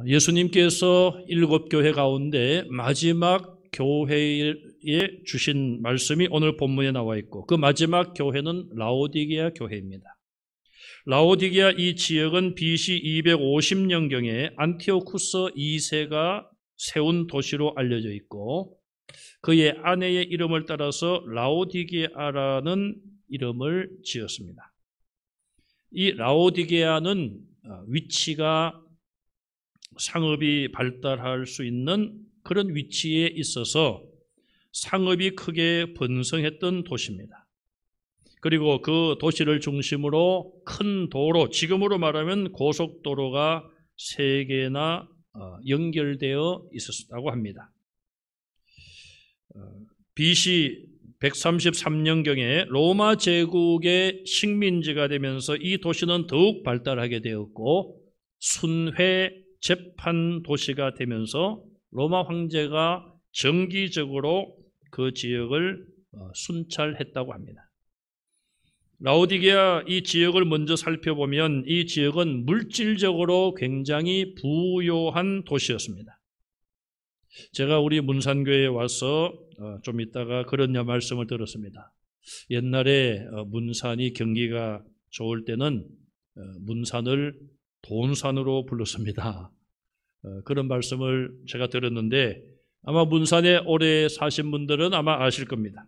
예수님께서 7교회 가운데 마지막 교회에 주신 말씀이 오늘 본문에 나와 있고, 그 마지막 교회는 라오디게아 교회입니다. 라오디게아 이 지역은 BC 250년경에 안티오쿠스 2세가 세운 도시로 알려져 있고, 그의 아내의 이름을 따라서 라오디게아라는 이름을 지었습니다. 이 라오디게아는 위치가 상업이 발달할 수 있는 그런 위치에 있어서 상업이 크게 번성했던 도시입니다. 그리고 그 도시를 중심으로 큰 도로, 지금으로 말하면 고속도로가 3개나 연결되어 있었다고 합니다. BC 133년경에 로마 제국의 식민지가 되면서 이 도시는 더욱 발달하게 되었고, 순회 재판 도시가 되면서 로마 황제가 정기적으로 그 지역을 순찰했다고 합니다. 라오디게아 이 지역을 먼저 살펴보면 이 지역은 물질적으로 굉장히 부유한 도시였습니다. 제가 우리 문산교회에 와서 좀 있다가 그런 말씀을 들었습니다. 옛날에 문산이 경기가 좋을 때는 문산을 돈산으로 불렀습니다. 그런 말씀을 제가 들었는데 아마 문산에 오래 사신 분들은 아마 아실 겁니다.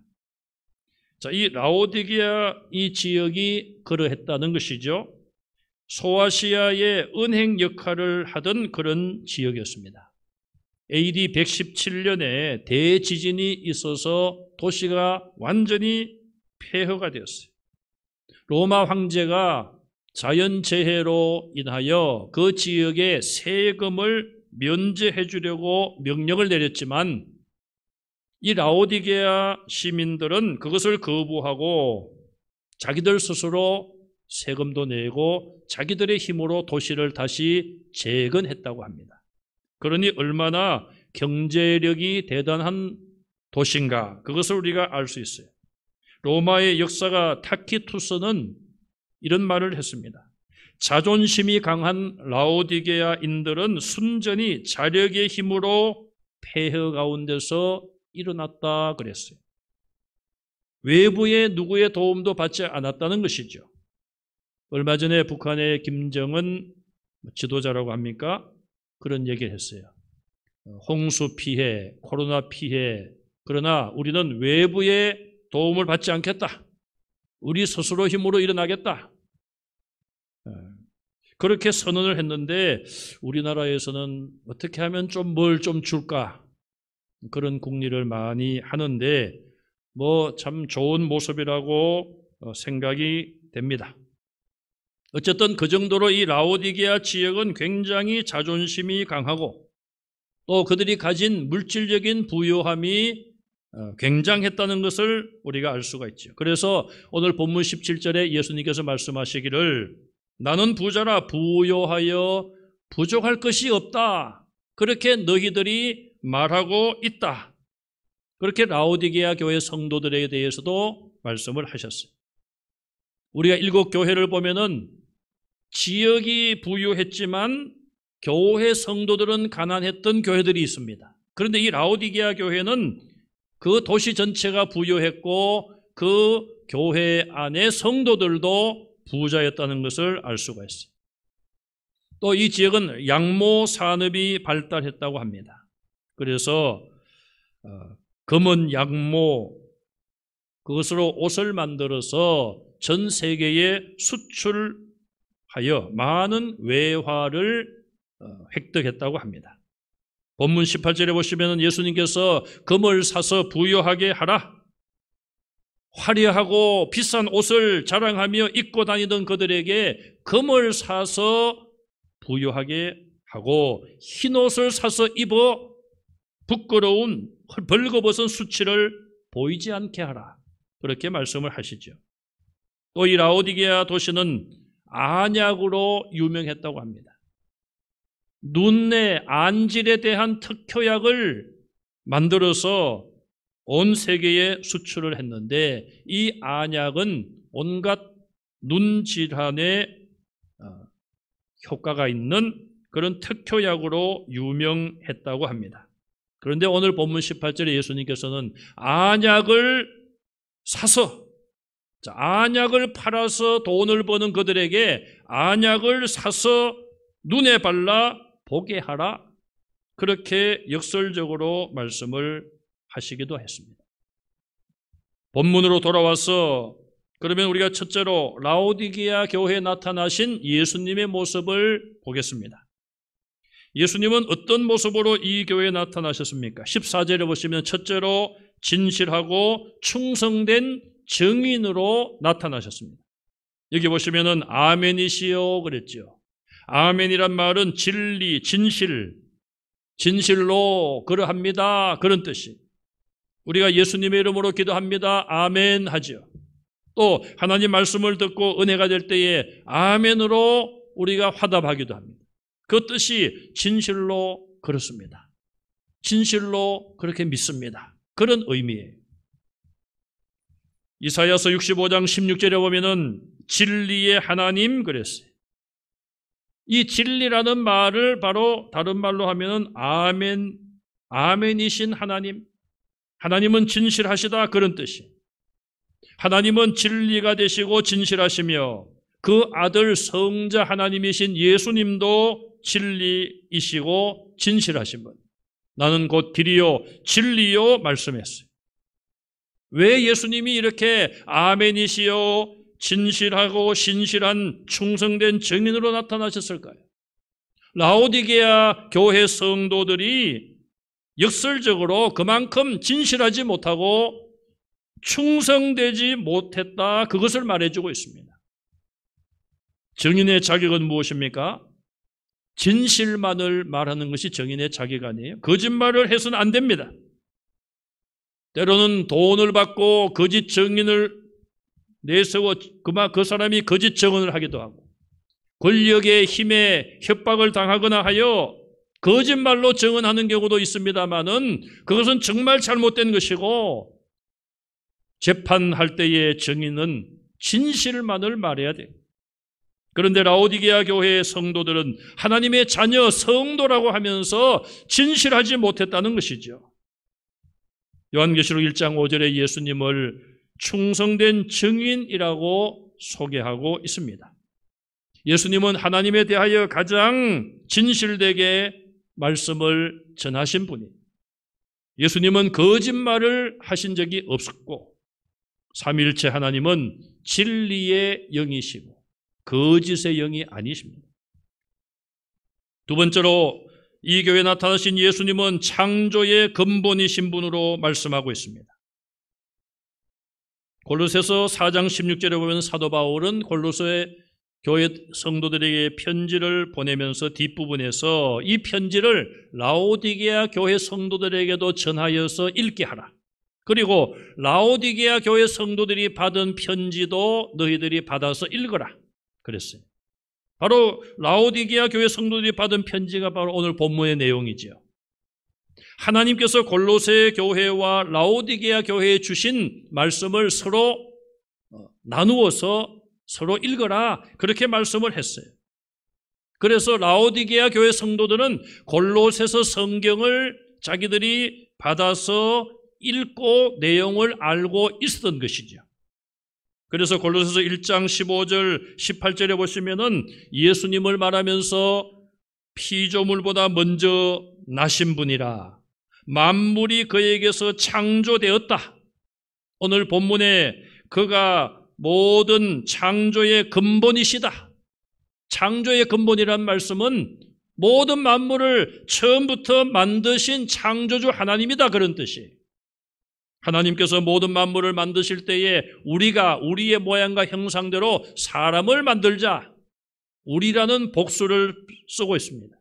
자, 이 라오디게아 이 지역이 그러했다는 것이죠. 소아시아의 은행 역할을 하던 그런 지역이었습니다. AD 117년에 대지진이 있어서 도시가 완전히 폐허가 되었어요. 로마 황제가 자연재해로 인하여 그 지역에 세금을 면제해 주려고 명령을 내렸지만 이 라오디게아 시민들은 그것을 거부하고 자기들 스스로 세금도 내고 자기들의 힘으로 도시를 다시 재건했다고 합니다. 그러니 얼마나 경제력이 대단한 도시인가, 그것을 우리가 알 수 있어요. 로마의 역사가 타키투스는 이런 말을 했습니다. 자존심이 강한 라오디게아인들은 순전히 자력의 힘으로 폐허 가운데서 일어났다 그랬어요. 외부의 누구의 도움도 받지 않았다는 것이죠. 얼마 전에 북한의 김정은 지도자라고 합니까? 그런 얘기를 했어요. 홍수 피해, 코로나 피해, 그러나 우리는 외부의 도움을 받지 않겠다. 우리 스스로 힘으로 일어나겠다. 그렇게 선언을 했는데 우리나라에서는 어떻게 하면 뭘 좀 줄까? 그런 궁리를 많이 하는데 참 좋은 모습이라고 생각이 됩니다. 어쨌든 그 정도로 이 라오디게아 지역은 굉장히 자존심이 강하고 또 그들이 가진 물질적인 부유함이 굉장했다는 것을 우리가 알 수가 있죠. 그래서 오늘 본문 17절에 예수님께서 말씀하시기를 나는 부자라 부요하여 부족할 것이 없다. 그렇게 너희들이 말하고 있다. 그렇게 라오디게아 교회 성도들에 대해서도 말씀을 하셨어요. 우리가 7교회를 보면은 지역이 부유했지만 교회 성도들은 가난했던 교회들이 있습니다. 그런데 이 라오디게아 교회는 그 도시 전체가 부유했고 그 교회 안에 성도들도 부자였다는 것을 알 수가 있어요. 또 이 지역은 양모 산업이 발달했다고 합니다. 그래서 검은 양모, 그것으로 옷을 만들어서 전 세계에 수출하여 많은 외화를 획득했다고 합니다. 본문 18절에 보시면 예수님께서 금을 사서 부유하게 하라. 화려하고 비싼 옷을 자랑하며 입고 다니던 그들에게 금을 사서 부유하게 하고 흰 옷을 사서 입어 부끄러운 벌거벗은 수치를 보이지 않게 하라. 그렇게 말씀을 하시죠. 또 이 라오디게아 도시는 안약으로 유명했다고 합니다. 눈의 안질에 대한 특효약을 만들어서 온 세계에 수출을 했는데 이 안약은 온갖 눈 질환에 효과가 있는 그런 특효약으로 유명했다고 합니다. 그런데 오늘 본문 18절에 예수님께서는 안약을 사서, 안약을 팔아서 돈을 버는 그들에게 안약을 사서 눈에 발라 보게 하라, 그렇게 역설적으로 말씀을 하시기도 했습니다. 본문으로 돌아와서 그러면 우리가 첫째로 라오디게아 교회에 나타나신 예수님의 모습을 보겠습니다. 예수님은 어떤 모습으로 이 교회에 나타나셨습니까? 14절에 보시면 첫째로 진실하고 충성된 증인으로 나타나셨습니다. 여기 보시면은 아멘이시요 그랬죠. 아멘이란 말은 진리, 진실로 그러합니다, 그런 뜻이. 우리가 예수님의 이름으로 기도합니다, 아멘 하죠. 또 하나님 말씀을 듣고 은혜가 될 때에 아멘으로 우리가 화답하기도 합니다. 그 뜻이 진실로 그렇습니다. 진실로 그렇게 믿습니다, 그런 의미예요. 이사야서 65장 16절에 보면은 진리의 하나님 그랬어요. 이 진리라는 말을 바로 다른 말로 하면은 아멘이신 하나님, 하나님은 진실하시다, 그런 뜻이에요. 하나님은 진리가 되시고 진실하시며 그 아들 성자 하나님이신 예수님도 진리이시고 진실하신 분, 나는 곧 길이요 진리요 말씀했어요. 왜 예수님이 이렇게 아멘이시요 진실하고 신실한 충성된 증인으로 나타나셨을까요? 라오디게아 교회 성도들이 역설적으로 그만큼 진실하지 못하고 충성되지 못했다, 그것을 말해주고 있습니다. 증인의 자격은 무엇입니까? 진실만을 말하는 것이 증인의 자격 아니에요. 거짓말을 해서는 안 됩니다. 때로는 돈을 받고 거짓 증인을 내세워 그 사람이 거짓 증언을 하기도 하고, 권력의 힘에 협박을 당하거나 하여 거짓말로 증언하는 경우도 있습니다만은 그것은 정말 잘못된 것이고, 재판할 때의 증인은 진실만을 말해야 돼요. 그런데 라오디게아 교회의 성도들은 하나님의 자녀 성도라고 하면서 진실하지 못했다는 것이죠. 요한계시록 1장 5절에 예수님을 충성된 증인이라고 소개하고 있습니다. 예수님은 하나님에 대하여 가장 진실되게 말씀을 전하신 분이에요. 예수님은 거짓말을 하신 적이 없었고, 삼위일체 하나님은 진리의 영이시고 거짓의 영이 아니십니다. 두 번째로 이 교회에 나타나신 예수님은 창조의 근본이신 분으로 말씀하고 있습니다. 골로새서 4장 16절에 보면 사도 바울은 골로새 교회 성도들에게 편지를 보내면서 뒷부분에서 이 편지를 라오디게아 교회 성도들에게도 전하여서 읽게 하라, 그리고 라오디게아 교회 성도들이 받은 편지도 너희들이 받아서 읽어라 그랬어요. 바로 라오디게아 교회 성도들이 받은 편지가 바로 오늘 본문의 내용이죠. 하나님께서 골로새 교회와 라오디게아 교회에 주신 말씀을 서로 나누어서 서로 읽어라, 그렇게 말씀을 했어요. 그래서 라오디게아 교회 성도들은 골로새서 성경을 자기들이 받아서 읽고 내용을 알고 있었던 것이죠. 그래서 골로새서 1장 15절 18절에 보시면은 예수님을 말하면서 피조물보다 먼저 나신 분이라 만물이 그에게서 창조되었다. 오늘 본문에 그가 모든 창조의 근본이시다. 창조의 근본이란 말씀은 모든 만물을 처음부터 만드신 창조주 하나님이다, 그런 뜻이에요. 하나님께서 모든 만물을 만드실 때에 우리가 우리의 모양과 형상대로 사람을 만들자, 우리라는 복수를 쓰고 있습니다.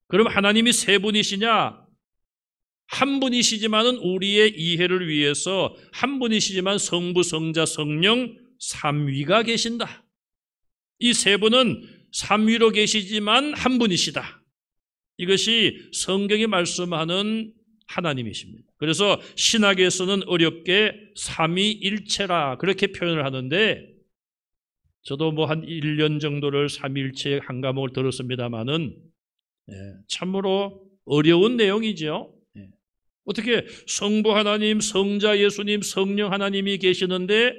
그럼 하나님이 세 분이시냐? 한 분이시지만은 우리의 이해를 위해서 한 분이시지만 성부, 성자, 성령 삼위가 계신다. 이 세 분은 삼위로 계시지만 한 분이시다. 이것이 성경이 말씀하는 하나님이십니다. 그래서 신학에서는 어렵게 삼위일체라 그렇게 표현을 하는데, 저도 뭐 한 1년 정도를 삼위일체 한 과목을 들었습니다마는 참으로 어려운 내용이죠. 어떻게 성부 하나님, 성자 예수님, 성령 하나님이 계시는데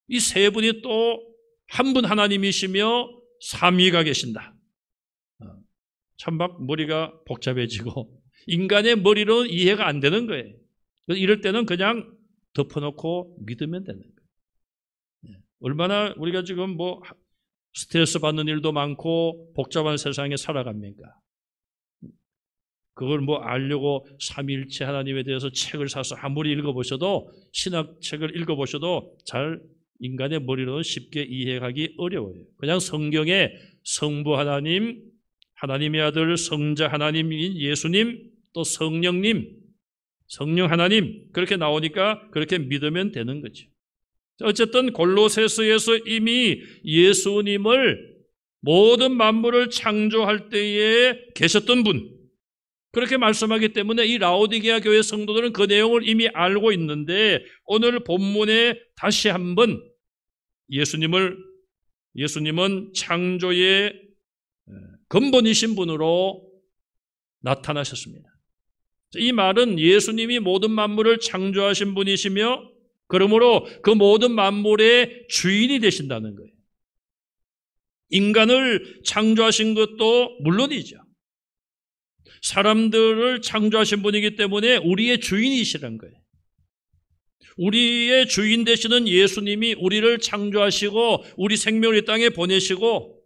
이 세 분이 또 한 분 하나님이시며 삼위가 계신다. 참 막 머리가 복잡해지고 인간의 머리로는 이해가 안 되는 거예요. 이럴 때는 그냥 덮어놓고 믿으면 되는 거예요. 얼마나 우리가 지금 뭐 스트레스 받는 일도 많고 복잡한 세상에 살아갑니까? 그걸 뭐 알려고 삼위일체 하나님에 대해서 책을 사서 아무리 읽어보셔도, 신학책을 읽어보셔도 잘 인간의 머리로는 쉽게 이해하기 어려워요. 그냥 성경에 성부 하나님, 하나님의 아들 성자 하나님인 예수님, 또 성령님, 성령 하나님 그렇게 나오니까 그렇게 믿으면 되는 거죠. 어쨌든 골로새서에서 이미 예수님을 모든 만물을 창조할 때에 계셨던 분, 그렇게 말씀하기 때문에 이 라오디게아 교회 성도들은 그 내용을 이미 알고 있는데, 오늘 본문에 다시 한번 예수님은 창조의 근본이신 분으로 나타나셨습니다. 이 말은 예수님이 모든 만물을 창조하신 분이시며 그러므로 그 모든 만물의 주인이 되신다는 거예요. 인간을 창조하신 것도 물론이죠. 사람들을 창조하신 분이기 때문에 우리의 주인이시란 거예요. 우리의 주인 되시는 예수님이 우리를 창조하시고 우리 생명을 이 땅에 보내시고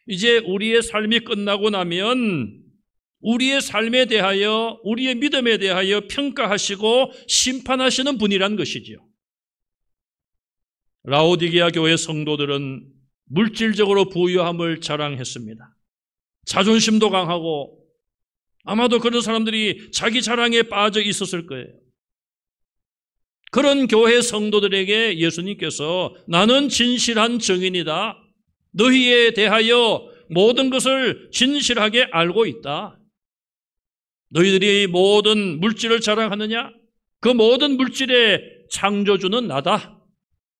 이제 우리의 삶이 끝나고 나면 우리의 삶에 대하여, 우리의 믿음에 대하여 평가하시고 심판하시는 분이란 것이지요. 라오디게아 교회 성도들은 물질적으로 부유함을 자랑했습니다. 자존심도 강하고 아마도 그런 사람들이 자기 자랑에 빠져 있었을 거예요. 그런 교회 성도들에게 예수님께서 나는 진실한 증인이다. 너희에 대하여 모든 것을 진실하게 알고 있다. 너희들이 모든 물질을 자랑하느냐? 그 모든 물질의 창조주는 나다.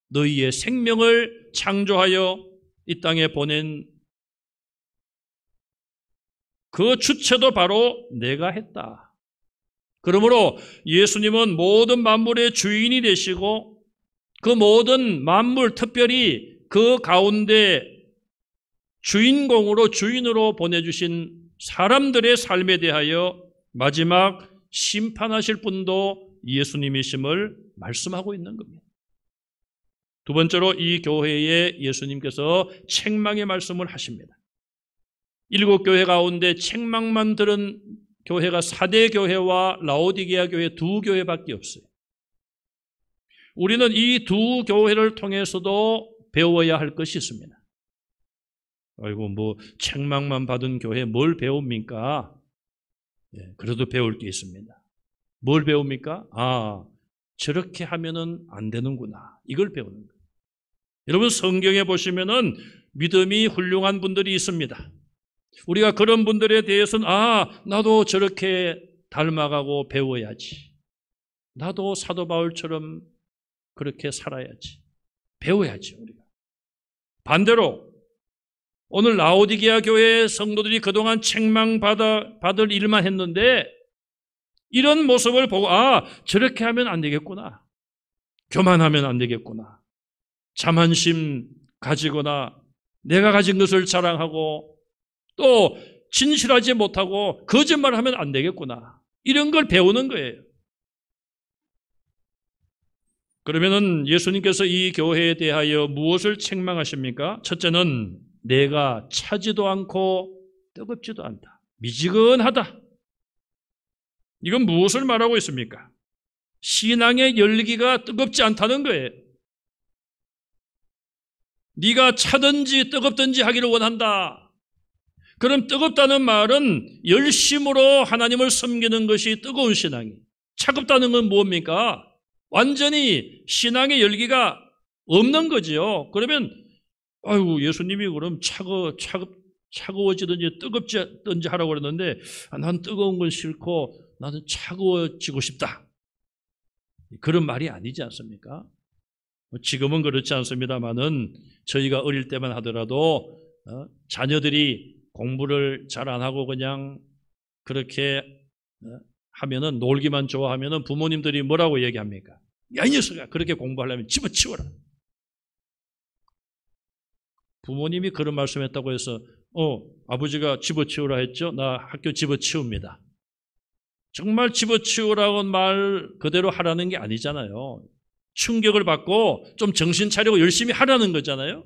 너희의 생명을 창조하여 이 땅에 보낸 그 주체도 바로 내가 했다. 그러므로 예수님은 모든 만물의 주인이 되시고 그 모든 만물, 특별히 그 가운데 주인공으로, 주인으로 보내주신 사람들의 삶에 대하여 마지막 심판하실 분도 예수님이심을 말씀하고 있는 겁니다. 두 번째로 이 교회에 예수님께서 책망의 말씀을 하십니다. 7교회 가운데 책망만 들은 교회가 사대 교회와 라오디게아 교회 두 교회밖에 없어요. 우리는 이 두 교회를 통해서도 배워야 할 것이 있습니다. 아이고, 뭐 책망만 받은 교회 뭘 배웁니까? 그래도 배울 게 있습니다. 뭘 배웁니까? 저렇게 하면은 안 되는구나. 이걸 배우는 거예요. 여러분, 성경에 보시면은 믿음이 훌륭한 분들이 있습니다. 우리가 그런 분들에 대해서는 나도 저렇게 닮아가고 배워야지. 나도 사도 바울처럼 그렇게 살아야지. 배워야지, 우리가. 반대로 오늘 라오디게아 교회 성도들이 그동안 책망받을 일만 했는데 이런 모습을 보고 저렇게 하면 안 되겠구나. 교만하면 안 되겠구나. 자만심 가지거나 내가 가진 것을 자랑하고 또 진실하지 못하고 거짓말하면 안 되겠구나. 이런 걸 배우는 거예요. 그러면은 예수님께서 이 교회에 대하여 무엇을 책망하십니까? 첫째는 내가 차지도 않고 뜨겁지도 않다. 미지근하다. 이건 무엇을 말하고 있습니까? 신앙의 열기가 뜨겁지 않다는 거예요. 네가 차든지 뜨겁든지 하기를 원한다. 그럼 뜨겁다는 말은 열심으로 하나님을 섬기는 것이 뜨거운 신앙이에요. 차갑다는 건 뭡니까? 완전히 신앙의 열기가 없는 거지요. 그러면 예수님이 그럼 차가워지든지 뜨겁지든지 하라고 그러는데 난 뜨거운 건 싫고 나는 차가워지고 싶다. 그런 말이 아니지 않습니까? 지금은 그렇지 않습니다만은 저희가 어릴 때만 하더라도 자녀들이 공부를 잘 안 하고 그냥 그렇게 하면은, 놀기만 좋아하면은 부모님들이 뭐라고 얘기합니까? 야, 이 녀석아, 그렇게 공부하려면 집어치워라. 부모님이 그런 말씀했다고 해서 아버지가 집어치우라 했죠? 나 학교 집어치웁니다. 정말 집어치우라고 말 그대로 하라는 게 아니잖아요. 충격을 받고 좀 정신 차리고 열심히 하라는 거잖아요.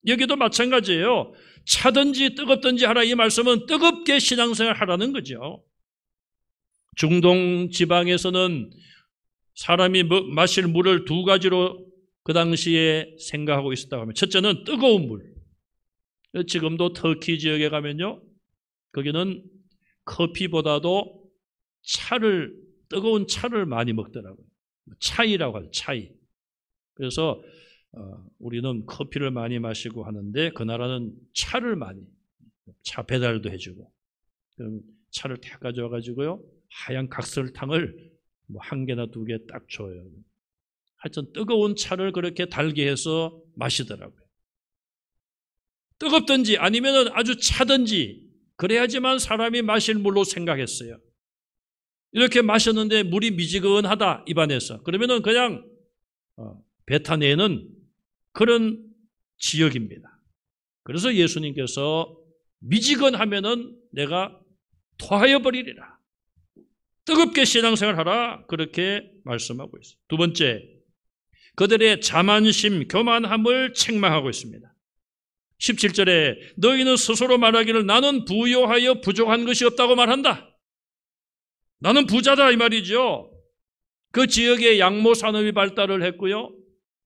여기도 마찬가지예요. 차든지 뜨겁든지 하라, 이 말씀은 뜨겁게 신앙생활 하라는 거죠. 중동 지방에서는 사람이 마실 물을 두 가지로 그 당시에 생각하고 있었다고 하면, 첫째는 뜨거운 물. 지금도 터키 지역에 가면요, 거기는 커피보다도 뜨거운 차를 많이 먹더라고요. 차이라고 하죠, 차이. 그래서 우리는 커피를 많이 마시고 하는데, 그 나라는 차를 많이, 차 배달도 해주고, 그럼 차를 딱 가져와가지고요, 하얀 각설탕을 뭐 한 개나 두 개 딱 줘요. 하여튼 뜨거운 차를 그렇게 달게 해서 마시더라고요. 뜨겁든지 아니면 아주 차든지 그래야지만 사람이 마실 물로 생각했어요. 이렇게 마셨는데 물이 미지근하다, 입안에서. 그러면은 그냥 뱉어내는 그런 지역입니다. 그래서 예수님께서 미지근하면은 내가 토하여 버리리라, 뜨겁게 신앙생활 하라, 그렇게 말씀하고 있어요. 두 번째, 그들의 자만심, 교만함을 책망하고 있습니다. 17절에 너희는 스스로 말하기를 나는 부요하여 부족한 것이 없다고 말한다. 나는 부자다, 이 말이죠. 그 지역에 양모 산업이 발달을 했고요,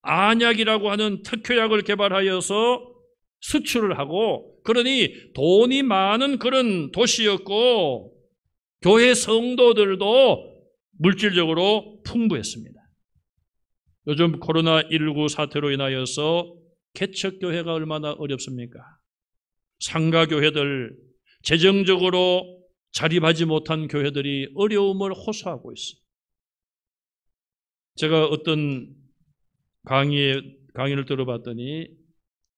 안약이라고 하는 특효약을 개발하여서 수출을 하고, 그러니 돈이 많은 그런 도시였고, 교회 성도들도 물질적으로 풍부했습니다. 요즘 코로나19 사태로 인하여서 개척교회가 얼마나 어렵습니까? 상가교회들, 재정적으로 자립하지 못한 교회들이 어려움을 호소하고 있어요. 제가 어떤 강의를 들어봤더니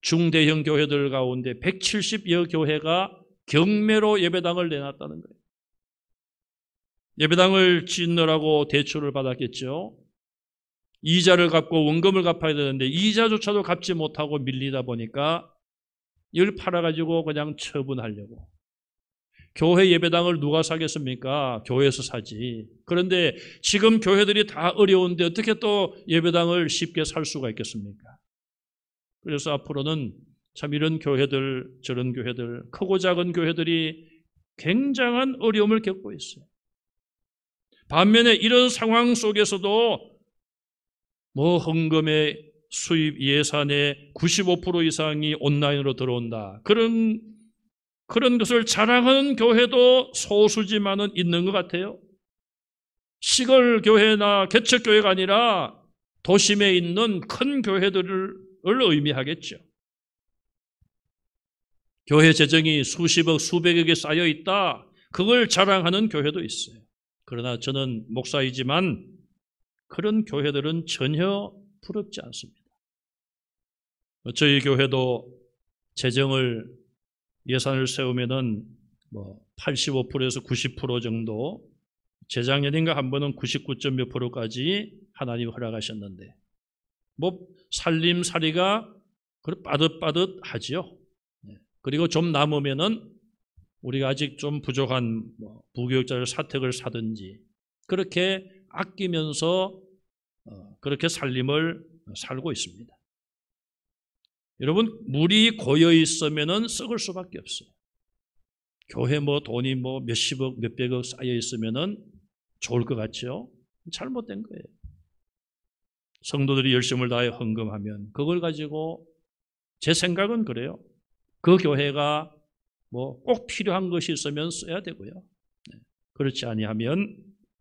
중대형 교회들 가운데 170여 교회가 경매로 예배당을 내놨다는 거예요. 예배당을 짓느라고 대출을 받았겠죠. 이자를 갚고 원금을 갚아야 되는데 이자조차도 갚지 못하고 밀리다 보니까 이걸 팔아가지고 그냥 처분하려고. 교회 예배당을 누가 사겠습니까? 교회에서 사지. 그런데 지금 교회들이 다 어려운데 어떻게 또 예배당을 쉽게 살 수가 있겠습니까? 그래서 앞으로는 참 이런 교회들, 저런 교회들, 크고 작은 교회들이 굉장한 어려움을 겪고 있어요. 반면에 이런 상황 속에서도 헌금의 수입 예산의 95% 이상이 온라인으로 들어온다, 그런 것을 자랑하는 교회도 소수지만은 있는 것 같아요. 시골 교회나 개척 교회가 아니라 도심에 있는 큰 교회들을 의미하겠죠. 교회 재정이 수십억, 수백억에 쌓여 있다, 그걸 자랑하는 교회도 있어요. 그러나 저는 목사이지만 그런 교회들은 전혀 부럽지 않습니다. 저희 교회도 예산을 세우면은 85%에서 90% 정도, 재작년인가 한 번은 99점 몇 %까지 하나님이 허락하셨는데, 살림살이가 빠듯빠듯하지요. 그리고 좀 남으면은 우리가 아직 좀 부족한 부교육자를 사택을 사든지 그렇게 아끼면서 그렇게 살림을 살고 있습니다. 여러분, 물이 고여 있으면은 썩을 수밖에 없어요. 교회 돈이 몇십억, 몇백억 쌓여 있으면은 좋을 것 같죠? 잘못된 거예요. 성도들이 열심을 다해 헌금하면 그걸 가지고, 제 생각은 그래요, 그 교회가 꼭 필요한 것이 있으면 써야 되고요. 그렇지 아니하면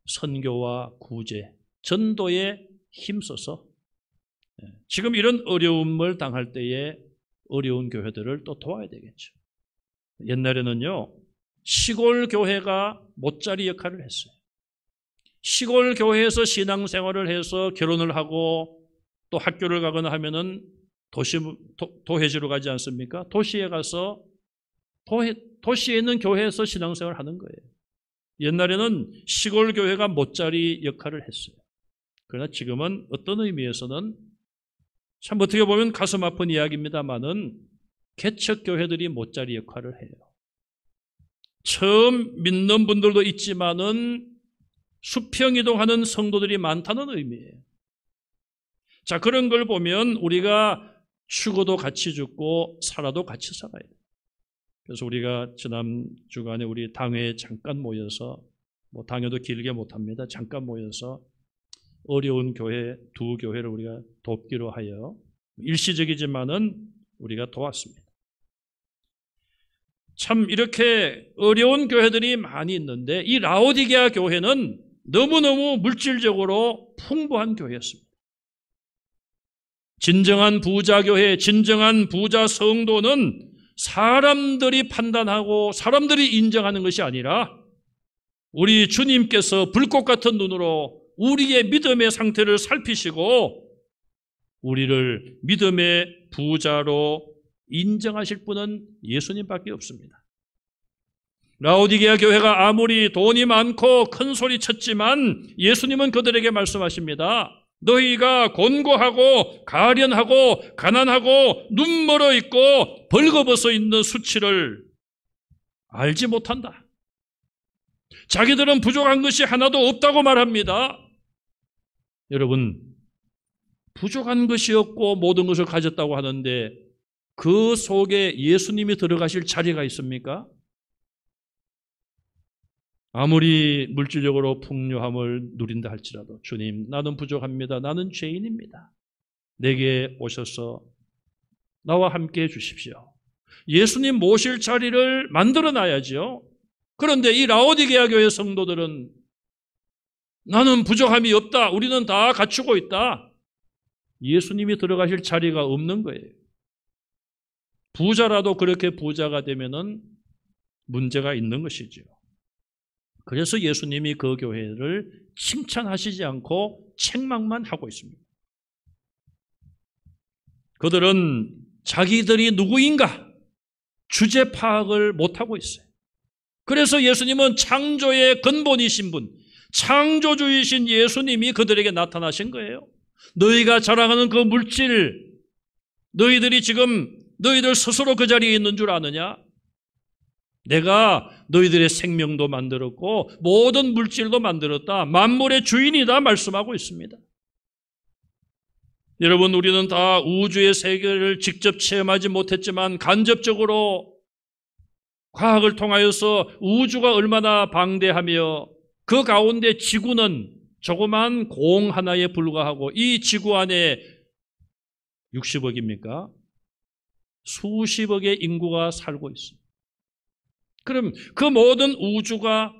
선교와 구제, 전도에 힘써서 지금 이런 어려움을 당할 때에 어려운 교회들을 또 도와야 되겠죠. 옛날에는요, 시골 교회가 모짜리 역할을 했어요. 시골 교회에서 신앙생활을 해서 결혼을 하고 또 학교를 가거나 하면은 도회지로 가지 않습니까? 도시에 가서 도시에 있는 교회에서 신앙생활을 하는 거예요. 옛날에는 시골 교회가 못자리 역할을 했어요. 그러나 지금은 어떤 의미에서는 참 어떻게 보면 가슴 아픈 이야기입니다만은 개척교회들이 못자리 역할을 해요. 처음 믿는 분들도 있지만은 수평이동하는 성도들이 많다는 의미예요. 자, 그런 걸 보면 우리가 죽어도 같이 죽고 살아도 같이 살아야 돼요. 그래서 우리가 지난 주간에 우리 당회에 잠깐 모여서, 당회도 길게 못합니다. 잠깐 모여서 어려운 교회, 두 교회를 우리가 돕기로 하여 일시적이지만은 우리가 도왔습니다. 참 이렇게 어려운 교회들이 많이 있는데 이 라오디게아 교회는 너무너무 물질적으로 풍부한 교회였습니다. 진정한 부자 교회, 진정한 부자 성도는 사람들이 판단하고 사람들이 인정하는 것이 아니라 우리 주님께서 불꽃 같은 눈으로 우리의 믿음의 상태를 살피시고 우리를 믿음의 부자로 인정하실 분은 예수님밖에 없습니다. 라오디게아 교회가 아무리 돈이 많고 큰 소리 쳤지만 예수님은 그들에게 말씀하십니다. 너희가 곤고하고 가련하고 가난하고 눈 멀어 있고 벌거벗어 있는 수치를 알지 못한다. 자기들은 부족한 것이 하나도 없다고 말합니다. 여러분, 부족한 것이 없고 모든 것을 가졌다고 하는데 그 속에 예수님이 들어가실 자리가 있습니까? 아무리 물질적으로 풍요함을 누린다 할지라도 주님, 나는 부족합니다. 나는 죄인입니다. 내게 오셔서 나와 함께 해 주십시오. 예수님 모실 자리를 만들어 놔야지요. 그런데 이 라오디게아 교회 성도들은 나는 부족함이 없다. 우리는 다 갖추고 있다. 예수님이 들어가실 자리가 없는 거예요. 부자라도 그렇게 부자가 되면은 문제가 있는 것이죠. 그래서 예수님이 그 교회를 칭찬하시지 않고 책망만 하고 있습니다. 그들은 자기들이 누구인가 주제 파악을 못하고 있어요. 그래서 예수님은 창조의 근본이신 분, 창조주이신 예수님이 그들에게 나타나신 거예요. 너희가 자랑하는 그 물질, 너희들이 지금 너희들 스스로 그 자리에 있는 줄 아느냐? 내가 너희들의 생명도 만들었고 모든 물질도 만들었다. 만물의 주인이다 말씀하고 있습니다. 여러분, 우리는 다 우주의 세계를 직접 체험하지 못했지만 간접적으로 과학을 통하여서 우주가 얼마나 방대하며 그 가운데 지구는 조그만 공 하나에 불과하고 이 지구 안에 60억입니까? 수십억의 인구가 살고 있습니다. 그럼 그 모든 우주가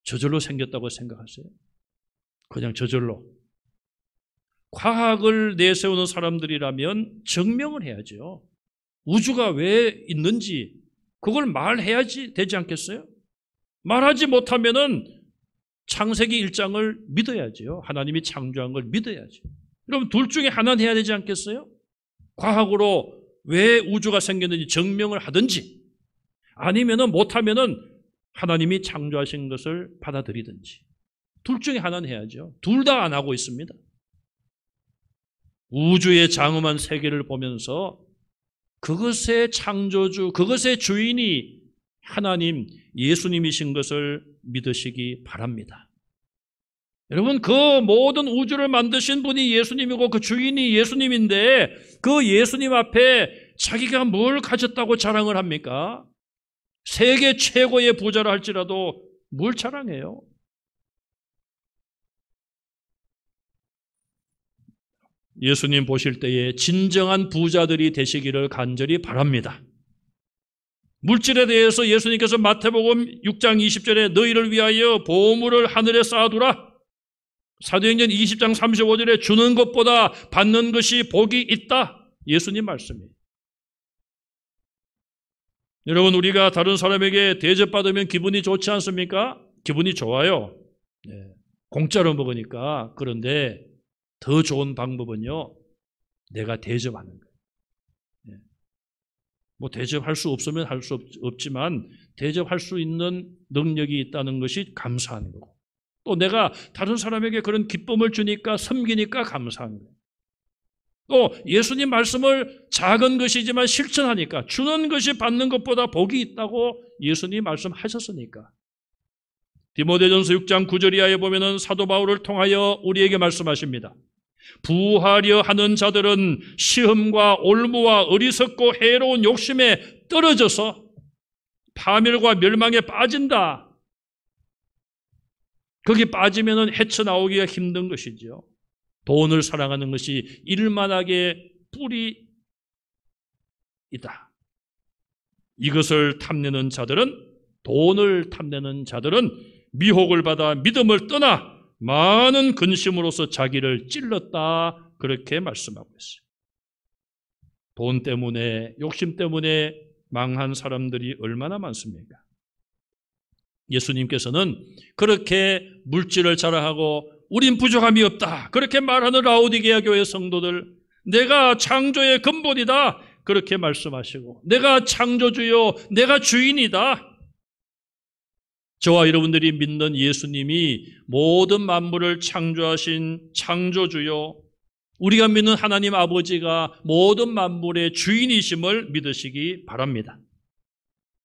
저절로 생겼다고 생각하세요? 그냥 저절로. 과학을 내세우는 사람들이라면 증명을 해야죠. 우주가 왜 있는지 그걸 말해야지 되지 않겠어요? 말하지 못하면은 창세기 1장을 믿어야죠. 하나님이 창조한 걸 믿어야죠. 그럼 둘 중에 하나는 해야 되지 않겠어요? 과학으로 왜 우주가 생겼는지 증명을 하든지 아니면은 못하면은 하나님이 창조하신 것을 받아들이든지 둘 중에 하나는 해야죠. 둘 다 안 하고 있습니다. 우주의 장엄한 세계를 보면서 그것의 창조주, 그것의 주인이 하나님, 예수님이신 것을 믿으시기 바랍니다. 여러분, 그 모든 우주를 만드신 분이 예수님이고 그 주인이 예수님인데 그 예수님 앞에 자기가 뭘 가졌다고 자랑을 합니까? 세계 최고의 부자라 할지라도 뭘 자랑해요? 예수님 보실 때에 진정한 부자들이 되시기를 간절히 바랍니다. 물질에 대해서 예수님께서 마태복음 6장 20절에 너희를 위하여 보물을 하늘에 쌓아두라. 사도행전 20장 35절에 주는 것보다 받는 것이 복이 있다. 예수님 말씀이에요. 여러분, 우리가 다른 사람에게 대접받으면 기분이 좋지 않습니까? 기분이 좋아요. 네. 공짜로 먹으니까. 그런데 더 좋은 방법은요, 내가 대접하는 거예요. 네. 뭐 대접할 수 없으면 할 수 없지만 대접할 수 있는 능력이 있다는 것이 감사한 거고, 또 내가 다른 사람에게 그런 기쁨을 주니까, 섬기니까 감사한 거예요. 또 예수님 말씀을 작은 것이지만 실천하니까, 주는 것이 받는 것보다 복이 있다고 예수님 말씀하셨으니까. 디모데전서 6장 9절 이하에 보면은 사도 바울을 통하여 우리에게 말씀하십니다. 부하려 하는 자들은 시험과 올무와 어리석고 해로운 욕심에 떨어져서 파멸과 멸망에 빠진다. 거기 빠지면은 헤쳐나오기가 힘든 것이죠. 돈을 사랑하는 것이 일만하게 뿌리이다. 이것을 탐내는 자들은, 돈을 탐내는 자들은 미혹을 받아 믿음을 떠나 많은 근심으로서 자기를 찔렀다. 그렇게 말씀하고 있어요. 돈 때문에, 욕심 때문에 망한 사람들이 얼마나 많습니까? 예수님께서는 그렇게 물질을 자랑하고 우린 부족함이 없다 그렇게 말하는 라오디게아 교회 성도들, 내가 창조의 근본이다 그렇게 말씀하시고, 내가 창조주요 내가 주인이다, 저와 여러분들이 믿는 예수님이 모든 만물을 창조하신 창조주요, 우리가 믿는 하나님 아버지가 모든 만물의 주인이심을 믿으시기 바랍니다.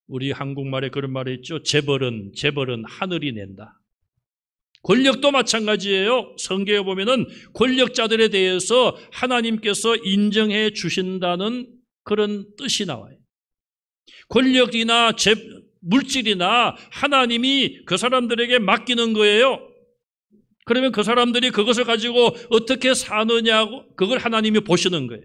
우리 한국말에 그런 말이 있죠. 재벌은 하늘이 낸다. 권력도 마찬가지예요. 성경에 보면은 권력자들에 대해서 하나님께서 인정해 주신다는 그런 뜻이 나와요. 권력이나 물질이나 하나님이 그 사람들에게 맡기는 거예요. 그러면 그 사람들이 그것을 가지고 어떻게 사느냐고, 그걸 하나님이 보시는 거예요.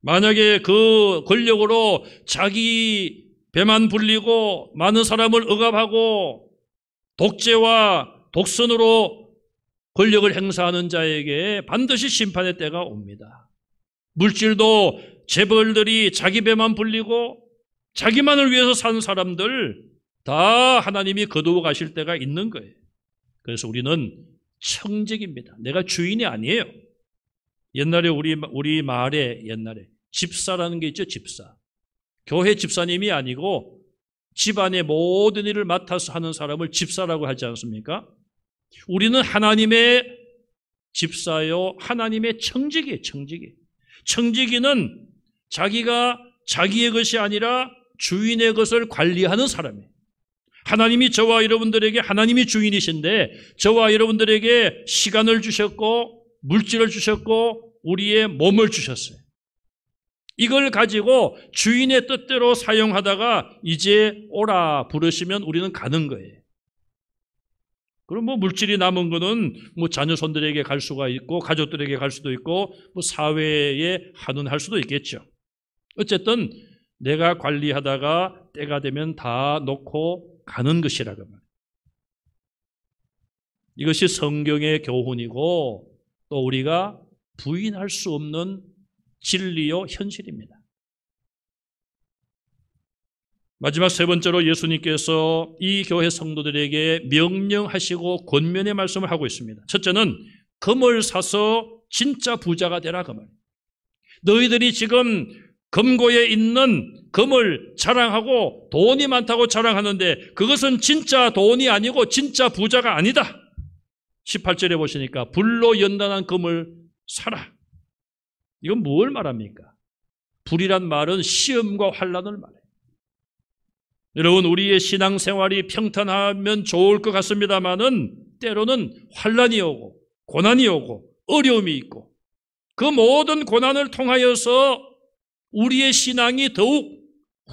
만약에 그 권력으로 자기 배만 불리고 많은 사람을 억압하고 독재와 독선으로 권력을 행사하는 자에게 반드시 심판의 때가 옵니다. 물질도 재벌들이 자기 배만 불리고 자기만을 위해서 사는 사람들 다 하나님이 거두어 가실 때가 있는 거예요. 그래서 우리는 청직입니다. 내가 주인이 아니에요. 옛날에 우리 마을에 옛날에 집사라는 게 있죠. 집사. 교회 집사님이 아니고 집안의 모든 일을 맡아서 하는 사람을 집사라고 하지 않습니까? 우리는 하나님의 집사요, 하나님의 청직이에요. 청지기는 자기가 자기의 것이 아니라 주인의 것을 관리하는 사람이에요. 하나님이 저와 여러분들에게, 하나님이 주인이신데 저와 여러분들에게 시간을 주셨고 물질을 주셨고 우리의 몸을 주셨어요. 이걸 가지고 주인의 뜻대로 사용하다가 이제 오라 부르시면 우리는 가는 거예요. 그럼 뭐 물질이 남은 거는 뭐 자녀손들에게 갈 수가 있고 가족들에게 갈 수도 있고 뭐 사회에 한원할 수도 있겠죠. 어쨌든 내가 관리하다가 때가 되면 다 놓고 가는 것이라고 말이에요. 이것이 성경의 교훈이고 또 우리가 부인할 수 없는 진리요 현실입니다. 마지막 세 번째로 예수님께서 이 교회 성도들에게 명령하시고 권면의 말씀을 하고 있습니다. 첫째는 금을 사서 진짜 부자가 되라 그 말이에요. 너희들이 지금 금고에 있는 금을 자랑하고 돈이 많다고 자랑하는데 그것은 진짜 돈이 아니고 진짜 부자가 아니다. 18절에 보시니까 불로 연단한 금을 사라. 이건 뭘 말합니까? 불이란 말은 시험과 환난을 말해요. 여러분, 우리의 신앙생활이 평탄하면 좋을 것 같습니다만은 때로는 환난이 오고 고난이 오고 어려움이 있고 그 모든 고난을 통하여서 우리의 신앙이 더욱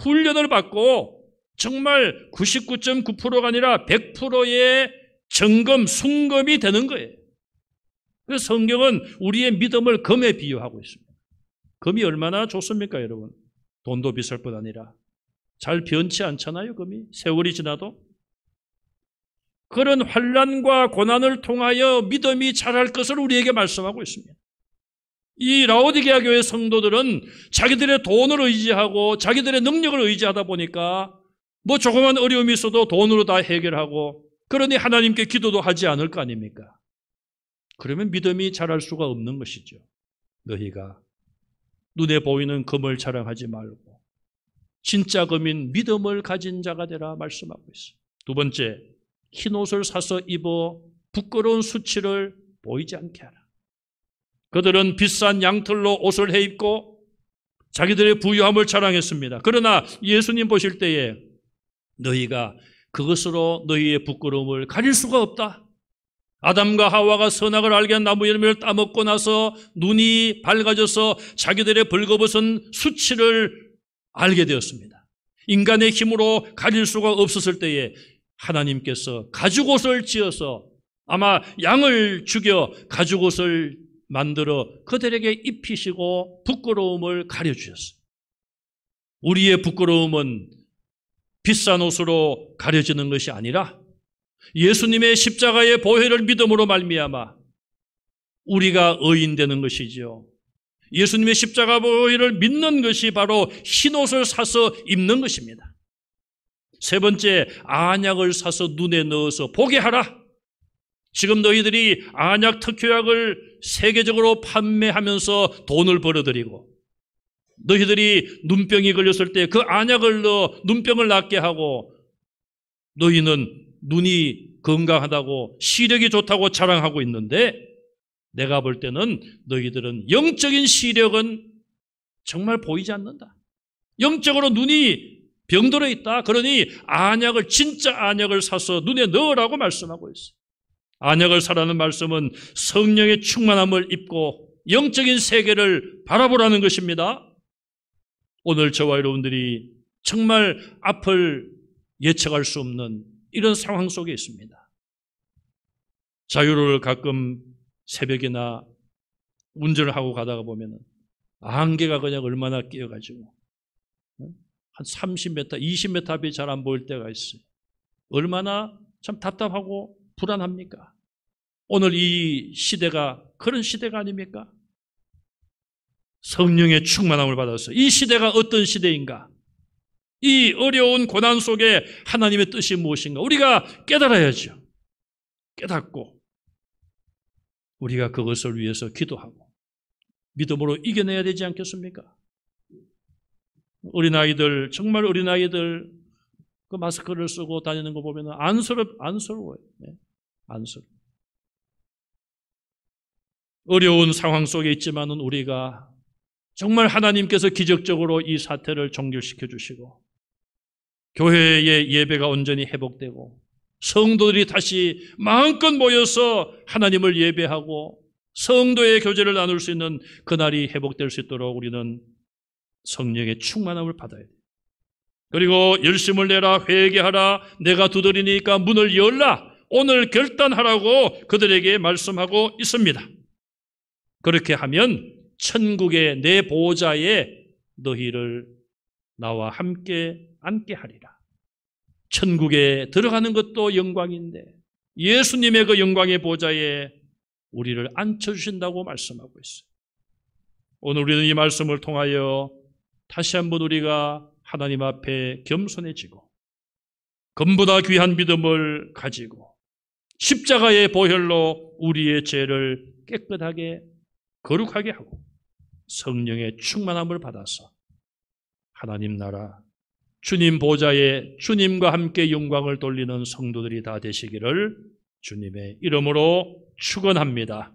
훈련을 받고 정말 99.9%가 아니라 100%의 순금이 되는 거예요. 그래서 성경은 우리의 믿음을 금에 비유하고 있습니다. 금이 얼마나 좋습니까, 여러분? 돈도 비쌀 뿐 아니라 잘 변치 않잖아요, 금이. 세월이 지나도. 그런 환난과 고난을 통하여 믿음이 자랄 것을 우리에게 말씀하고 있습니다. 이 라오디게아 교회 성도들은 자기들의 돈을 의지하고 자기들의 능력을 의지하다 보니까 뭐 조그만 어려움이 있어도 돈으로 다 해결하고 그러니 하나님께 기도도 하지 않을 거 아닙니까? 그러면 믿음이 자랄 수가 없는 것이죠. 너희가 눈에 보이는 금을 자랑하지 말고 진짜 금인 믿음을 가진 자가 되라 말씀하고 있어요. 두 번째, 흰옷을 사서 입어 부끄러운 수치를 보이지 않게 하라. 그들은 비싼 양털로 옷을 해 입고 자기들의 부유함을 자랑했습니다. 그러나 예수님 보실 때에 너희가 그것으로 너희의 부끄러움을 가릴 수가 없다. 아담과 하와가 선악을 알게 한 나무 열매를 따먹고 나서 눈이 밝아져서 자기들의 벌거벗은 수치를 알게 되었습니다. 인간의 힘으로 가릴 수가 없었을 때에 하나님께서 가죽옷을 지어서 아마 양을 죽여 가죽옷을 만들어 그들에게 입히시고 부끄러움을 가려주셨어요. 우리의 부끄러움은 비싼 옷으로 가려지는 것이 아니라 예수님의 십자가의 보혈을 믿음으로 말미암아 우리가 의인되는 것이지요. 예수님의 십자가 보혈을 믿는 것이 바로 흰옷을 사서 입는 것입니다. 세 번째, 안약을 사서 눈에 넣어서 보게 하라. 지금 너희들이 안약 특효약을 세계적으로 판매하면서 돈을 벌어들이고 너희들이 눈병이 걸렸을 때 그 안약을 넣어 눈병을 낫게 하고 너희는 눈이 건강하다고 시력이 좋다고 자랑하고 있는데 내가 볼 때는 너희들은 영적인 시력은 정말 보이지 않는다. 영적으로 눈이 병들어 있다. 그러니 안약을 진짜 안약을 사서 눈에 넣으라고 말씀하고 있어요. 안약을 사라는 말씀은 성령의 충만함을 입고 영적인 세계를 바라보라는 것입니다. 오늘 저와 여러분들이 정말 앞을 예측할 수 없는 이런 상황 속에 있습니다. 자유로를 가끔 새벽이나 운전을 하고 가다가 보면 안개가 그냥 얼마나 끼어가지고 한 30m, 20m 앞이 잘 안 보일 때가 있어요. 얼마나 참 답답하고 불안합니까? 오늘 이 시대가 그런 시대가 아닙니까? 성령의 충만함을 받아서 이 시대가 어떤 시대인가? 이 어려운 고난 속에 하나님의 뜻이 무엇인가? 우리가 깨달아야죠. 깨닫고 우리가 그것을 위해서 기도하고 믿음으로 이겨내야 되지 않겠습니까? 어린아이들, 정말 어린아이들 그 마스크를 쓰고 다니는 거 보면 안쓰러워요. 네? 안쓰러워요. 어려운 상황 속에 있지만은 우리가 정말 하나님께서 기적적으로 이 사태를 종결시켜 주시고 교회의 예배가 온전히 회복되고 성도들이 다시 마음껏 모여서 하나님을 예배하고 성도의 교제를 나눌 수 있는 그날이 회복될 수 있도록 우리는 성령의 충만함을 받아야 돼요. 그리고 열심을 내라, 회개하라, 내가 두드리니까 문을 열라, 오늘 결단하라고 그들에게 말씀하고 있습니다. 그렇게 하면 천국의 내 보좌에 너희를 나와 함께 앉게 하리라. 천국에 들어가는 것도 영광인데 예수님의 그 영광의 보좌에 우리를 앉혀주신다고 말씀하고 있어요. 오늘 우리는 이 말씀을 통하여 다시 한번 우리가 하나님 앞에 겸손해지고 금보다 귀한 믿음을 가지고 십자가의 보혈로 우리의 죄를 깨끗하게 거룩하게 하고 성령의 충만함을 받아서 하나님 나라 주님 보좌에 주님과 함께 영광을 돌리는 성도들이 다 되시기를 주님의 이름으로 축원합니다.